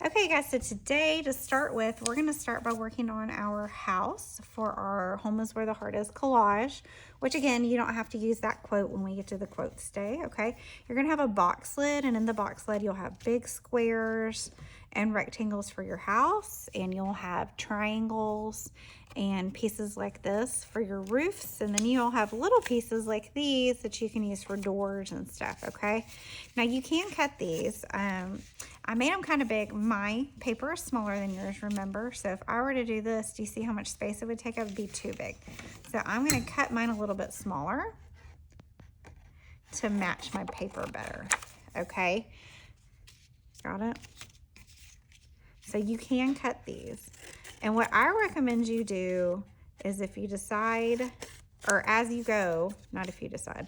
Okay guys, so today to start with, we're going to start by working on our house for our Home is Where the Heart Is collage, which again, you don't have to use that quote when we get to the quotes day, okay? You're going to have a box lid, and in the box lid, you'll have big squares and rectangles for your house, and you'll have triangles and pieces like this for your roofs, and then you'll have little pieces like these that you can use for doors and stuff, okay? Now you can cut these. I made them kind of big. My paper is smaller than yours, remember? So if I were to do this, do you see how much space it would take? It would be too big. So I'm going to cut mine a little bit smaller to match my paper better, okay? Got it? So you can cut these. And what I recommend you do is if you decide, or as you go, not if you decide,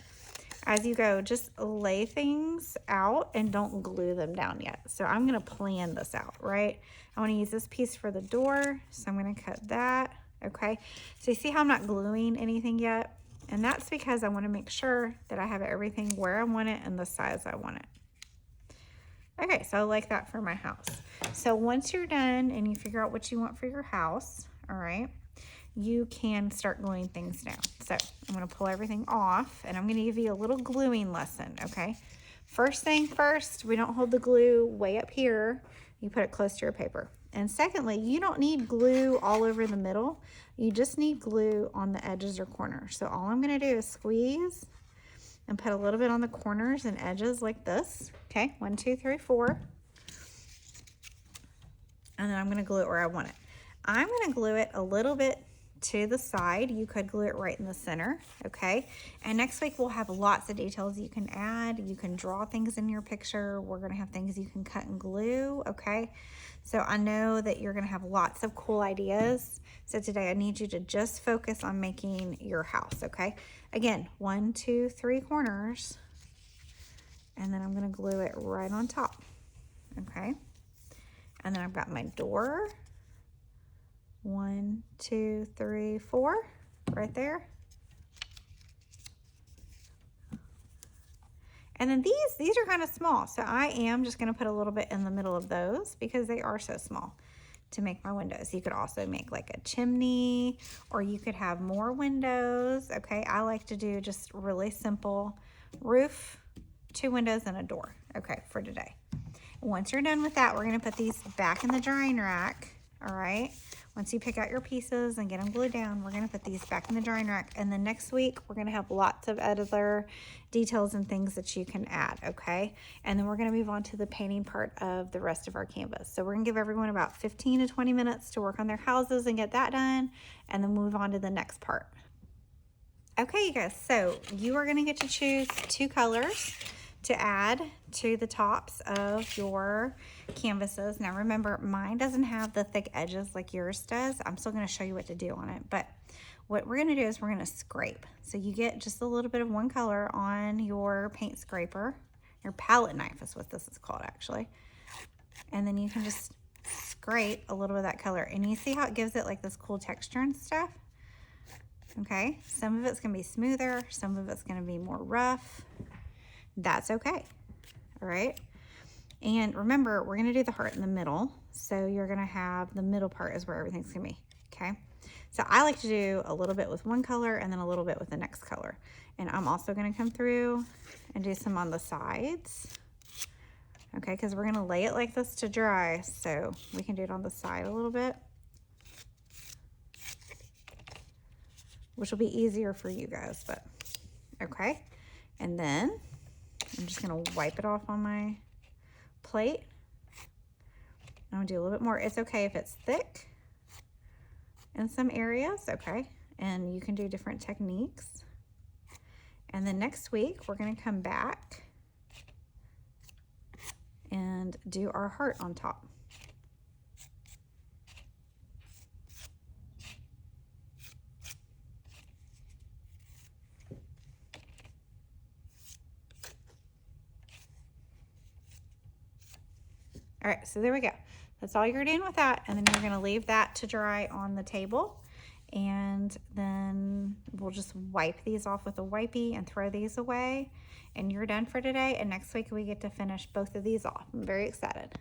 as you go, just lay things out and don't glue them down yet. So I'm gonna plan this out, right? I wanna use this piece for the door, so I'm gonna cut that, okay? So you see how I'm not gluing anything yet? And that's because I wanna make sure that I have everything where I want it and the size I want it. Okay, so I like that for my house. So once you're done and you figure out what you want for your house, all right, you can start gluing things down. So I'm gonna pull everything off, and I'm gonna give you a little gluing lesson, okay? First thing first, we don't hold the glue way up here. You put it close to your paper. And secondly, you don't need glue all over the middle. You just need glue on the edges or corners. So all I'm gonna do is squeeze and put a little bit on the corners and edges like this. Okay, 1, 2, 3, 4. And then I'm gonna glue it where I want it. I'm gonna glue it a little bit to the side. You could glue it right in the center, okay? And next week we'll have lots of details you can add. You can draw things in your picture. We're gonna have things you can cut and glue, okay? So I know that you're gonna have lots of cool ideas. So today I need you to just focus on making your house, okay? Again, 1, 2, 3 corners, and then I'm gonna glue it right on top, okay? And then I've got my door. 1, 2, 3, 4, right there. And then these are kind of small, so I am just gonna put a little bit in the middle of those because they are so small to make my windows. You could also make like a chimney, or you could have more windows, okay? I like to do just really simple roof, 2 windows, and a door, okay, for today. Once you're done with that, we're gonna put these back in the drying rack, all right? Once you pick out your pieces and get them glued down, we're gonna put these back in the drying rack. And then next week, we're gonna have lots of other details and things that you can add, okay? And then we're gonna move on to the painting part of the rest of our canvas. So we're gonna give everyone about 15 to 20 minutes to work on their houses and get that done, and then move on to the next part. Okay, you guys, so you are gonna get to choose 2 colors to add to the tops of your canvases. Now remember, mine doesn't have the thick edges like yours does. I'm still gonna show you what to do on it, but what we're gonna do is we're gonna scrape. So you get just a little bit of one color on your paint scraper. Your palette knife is what this is called, actually. And then you can just scrape a little bit of that color. And you see how it gives it like this cool texture and stuff? Okay, some of it's gonna be smoother, some of it's gonna be more rough. That's okay, all right? And remember, we're gonna do the heart in the middle, so you're gonna have the middle part is where everything's gonna be, okay? So I like to do a little bit with one color and then a little bit with the next color. And I'm also gonna come through and do some on the sides, okay? Because we're gonna lay it like this to dry, so we can do it on the side a little bit, which will be easier for you guys, but okay. And then I'm just gonna wipe it off on my plate. I'm gonna do a little bit more. It's okay if it's thick in some areas, okay? And you can do different techniques. And then next week, we're gonna come back and do our heart on top. All right, so there we go. That's all you're doing with that. And then you're gonna leave that to dry on the table. And then we'll just wipe these off with a wipey and throw these away. And you're done for today. And next week we get to finish both of these off. I'm very excited.